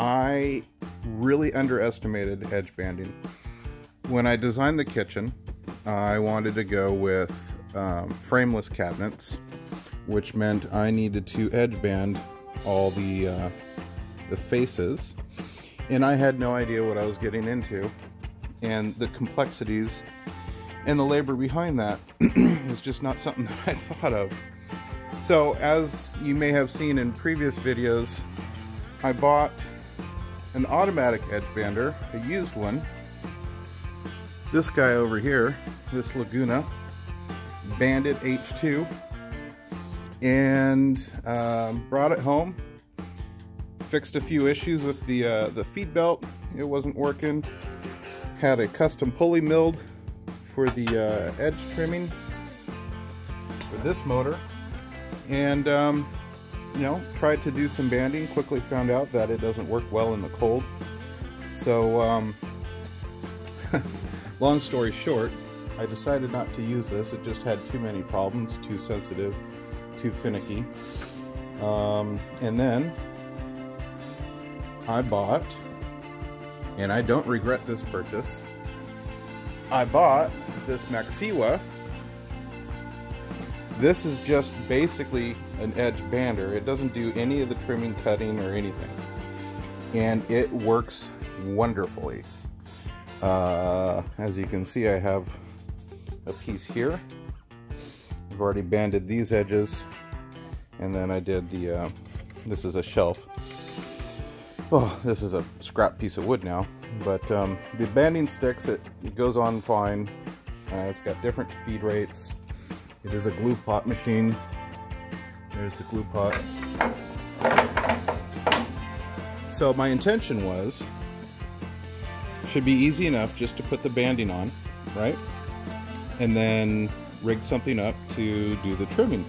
I really underestimated edge banding. When I designed the kitchen, I wanted to go with frameless cabinets, which meant I needed to edge band all the faces, and I had no idea what I was getting into, and the complexities and the labor behind that is just not something that I thought of. So as you may have seen in previous videos, I bought an automatic edge bander, a used one. This guy over here, this Laguna, Bandit H2, and brought it home. Fixed a few issues with the feed belt. It wasn't working. Had a custom pulley milled for the edge trimming for this motor, and you know, tried to do some banding. Quickly found out that it doesn't work well in the cold. So long story short, I decided not to use this. It just had too many problems, too sensitive, too finicky. And then I bought, and I don't regret this purchase, I bought this Maksiwa. This is just basically an edge bander. It doesn't do any of the trimming, cutting, or anything. And it works wonderfully. As you can see, I have a piece here. I've already banded these edges. And then I did the, this is a shelf. Oh, this is a scrap piece of wood now. But the banding sticks, it goes on fine. It's got different feed rates. It is a glue pot machine. There's the glue pot. So my intention was, should be easy enough just to put the banding on, right? And then rig something up to do the trimming.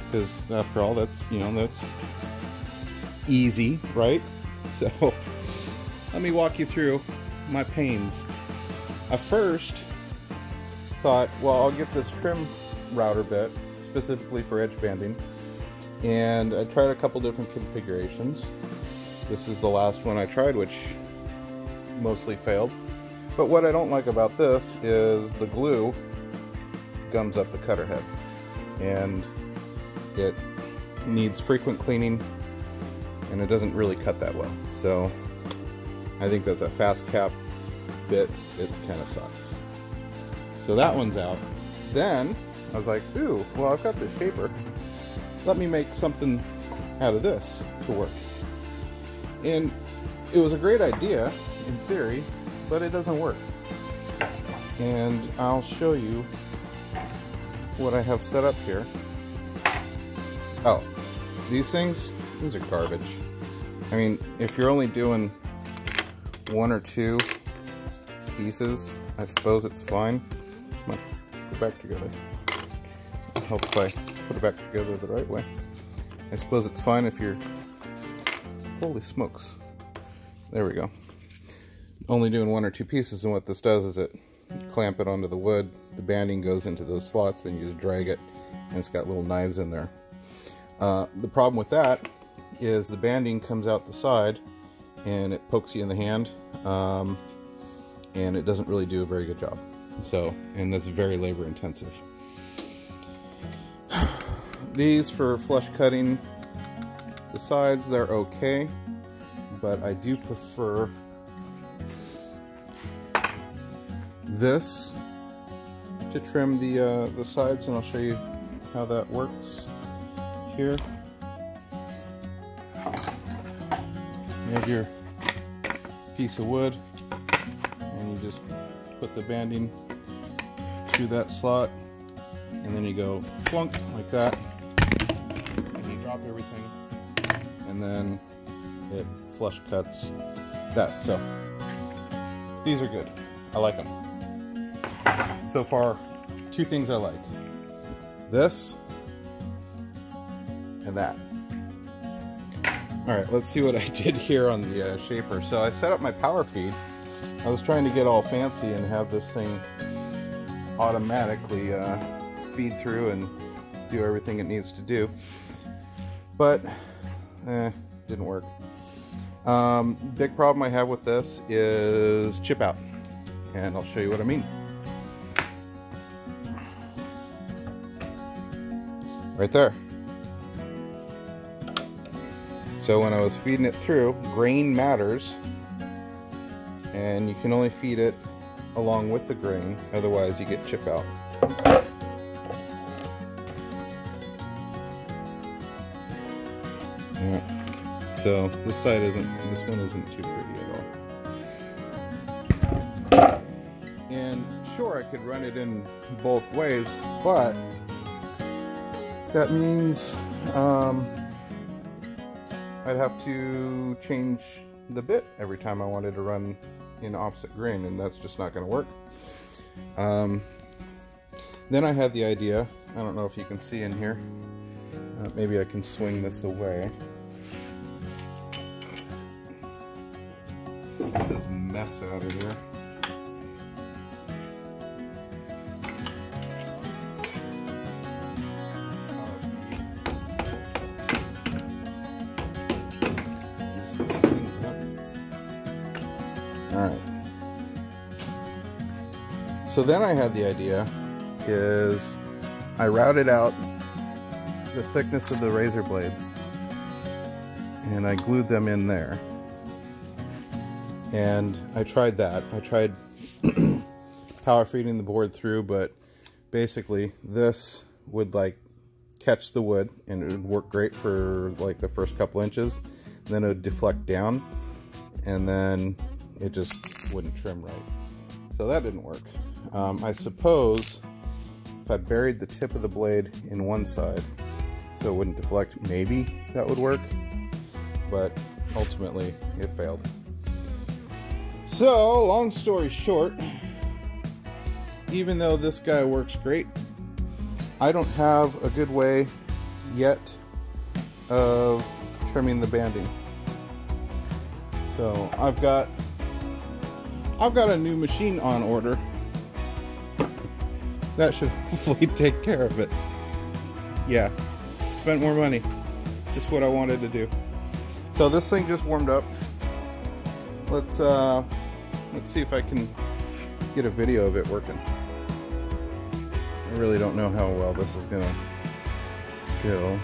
Because after all, that's, you know, that's easy, right? So let me walk you through my pains. I first thought, well, I'll get this trim router bit specifically for edge banding, and I tried a couple different configurations. This is the last one I tried, which mostly failed. But what I don't like about this is the glue gums up the cutter head, and it needs frequent cleaning, and it doesn't really cut that well. So I think that's a fast cap bit. It kind of sucks. So that one's out. Then I was like, ooh, well, I've got this shaper. Let me make something out of this to work. And it was a great idea in theory, but it doesn't work. And I'll show you what I have set up here. Oh, these things, these are garbage. I mean, if you're only doing one or two pieces, I suppose it's fine. Come on, go back together. It helps if I put it back together the right way. I suppose it's fine if you're, holy smokes. There we go. Only doing one or two pieces, and what this does is it clamp it onto the wood, the banding goes into those slots, then you just drag it, and it's got little knives in there. The problem with that is the banding comes out the side and it pokes you in the hand, and it doesn't really do a very good job. So, and that's very labor intensive. These for flush cutting the sides, they're okay, but I do prefer this to trim the sides, and I'll show you how that works here. You have your piece of wood, and you just put the banding through that slot, and then you go plunk like that, and you drop everything, and then it flush cuts that. So these are good. I like them. So far, two things I like. This and that. Alright, let's see what I did here on the shaper. So I set up my power feed. I was trying to get all fancy and have this thing automatically feed through and do everything it needs to do. But, didn't work. Big problem I have with this is chip out, and I'll show you what I mean. Right there. So when I was feeding it through, grain matters, and you can only feed it along with the grain, otherwise you get chip out. Yeah. So this side this one isn't too pretty at all. And sure, I could run it in both ways, but that means I'd have to change the bit every time I wanted to run in opposite grain, and that's just not going to work. Then I had the idea, I don't know if you can see in here, maybe I can swing this away. Let's get this mess out of here. Alright. So then I had the idea is I routed out the thickness of the razor blades and I glued them in there. And I tried that. I tried power feeding the board through, but basically this would like catch the wood and it would work great for like the first couple inches. Then it would deflect down and then it just wouldn't trim right. So that didn't work. I suppose if I buried the tip of the blade in one side so it wouldn't deflect, maybe that would work, but ultimately it failed. So, long story short, even though this guy works great, I don't have a good way yet of trimming the banding. So I've got a new machine on order. That should hopefully take care of it. Yeah, spent more money. Just what I wanted to do. So this thing just warmed up. Let's see if I can get a video of it working. I really don't know how well this is gonna go.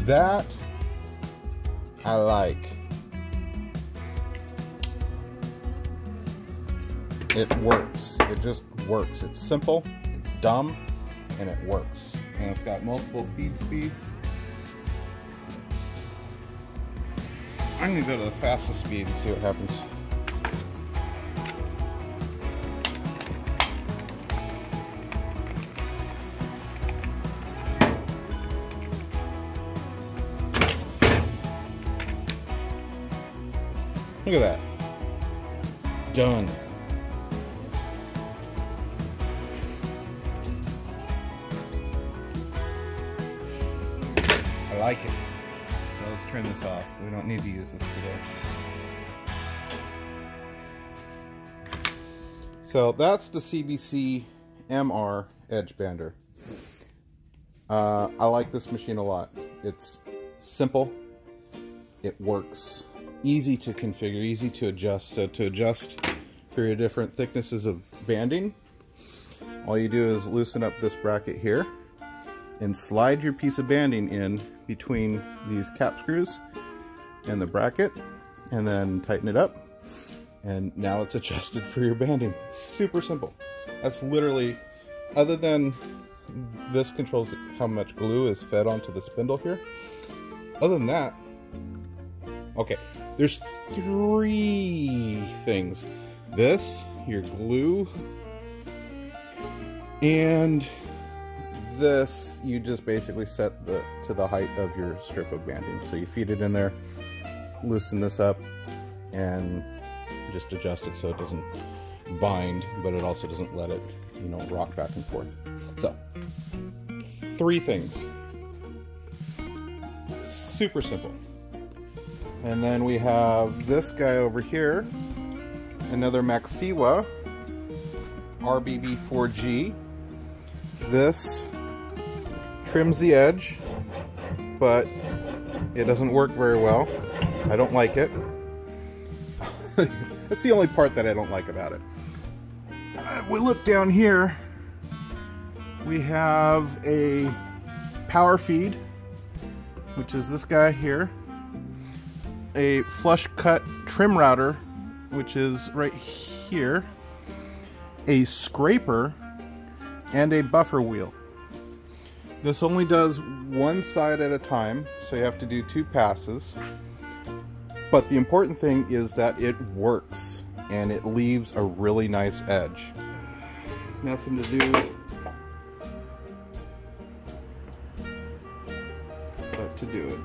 That I like. It works. It just works. It's simple, it's dumb, and it works. And it's got multiple feed speeds. I'm gonna go to the fastest speed and see what happens. Look at that. Done. I like it. Well, let's turn this off. We don't need to use this today. So that's the CMC.MR edge bander. I like this machine a lot. It's simple. It works. Easy to configure, easy to adjust. So to adjust for your different thicknesses of banding, all you do is loosen up this bracket here and slide your piece of banding in between these cap screws and the bracket, and then tighten it up, and now it's adjusted for your banding. Super simple. That's literally, other than this controls how much glue is fed onto the spindle here, other than that, okay, there's 3 things. This, your glue, and this you just basically set to the height of your strip of banding. So you feed it in there, loosen this up, and just adjust it so it doesn't bind, but it also doesn't let it, you know, rock back and forth. So 3 things. Super simple. And then we have this guy over here another Maksiwa RBB.4G. This trims the edge, but it doesn't work very well. I don't like it. That's the only part that I don't like about it. If we look down here, we have a power feed, which is this guy here, a flush cut trim router, which is right here, a scraper, and a buffer wheel. This only does one side at a time, so you have to do 2 passes. But the important thing is that it works and it leaves a really nice edge. Nothing to do but to do it.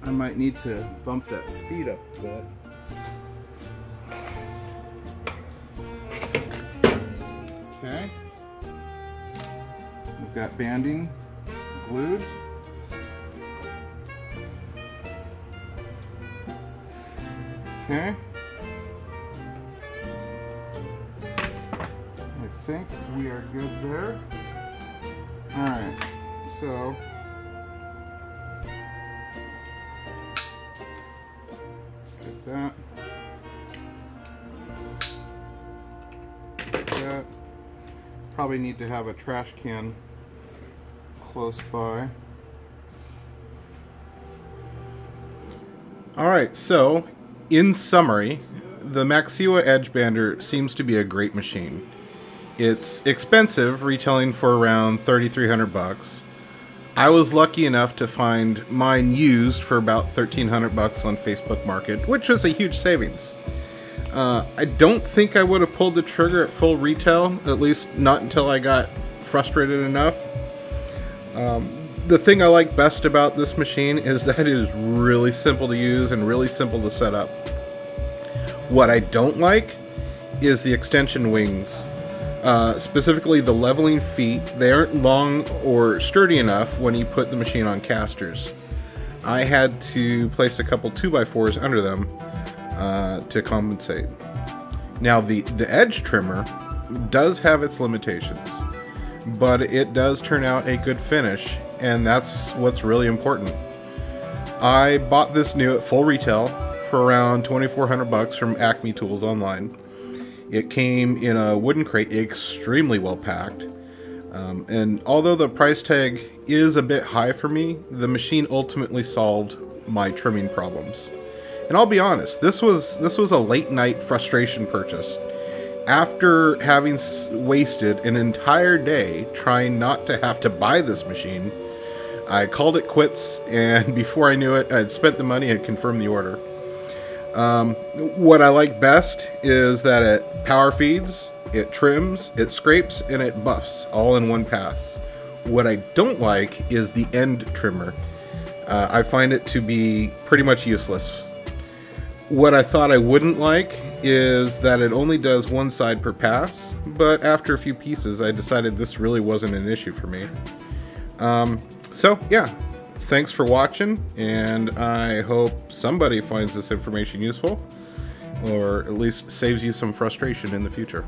I might need to bump that speed up a bit. Okay. We've got banding glued. Okay. I think we are good there. Alright, so get that. Get that. Probably need to have a trash can close by. Alright, so in summary, the Maksiwa Edge Bander seems to be a great machine. It's expensive, retailing for around $3,300. I was lucky enough to find mine used for about $1,300 on Facebook Market, which was a huge savings. I don't think I would have pulled the trigger at full retail, at least not until I got frustrated enough. The thing I like best about this machine is that it is really simple to use and really simple to set up. What I don't like is the extension wings, specifically the leveling feet. They aren't long or sturdy enough when you put the machine on casters. I had to place a couple 2x4s under them to compensate. Now the edge trimmer does have its limitations, but it does turn out a good finish, and that's what's really important. I bought this new at full retail for around $2,400 from Acme Tools online. It came in a wooden crate, extremely well packed, and although the price tag is a bit high for me, the machine ultimately solved my trimming problems. And I'll be honest, this was a late night frustration purchase. After having wasted an entire day trying not to have to buy this machine, I called it quits, and before I knew it, I'd spent the money and confirmed the order. What I like best is that it power feeds, it trims, it scrapes, and it buffs all in one pass. What I don't like is the end trimmer. I find it to be pretty much useless. What I thought I wouldn't like is that it only does one side per pass, but after a few pieces I decided this really wasn't an issue for me. So yeah, thanks for watching, and I hope somebody finds this information useful, or at least saves you some frustration in the future.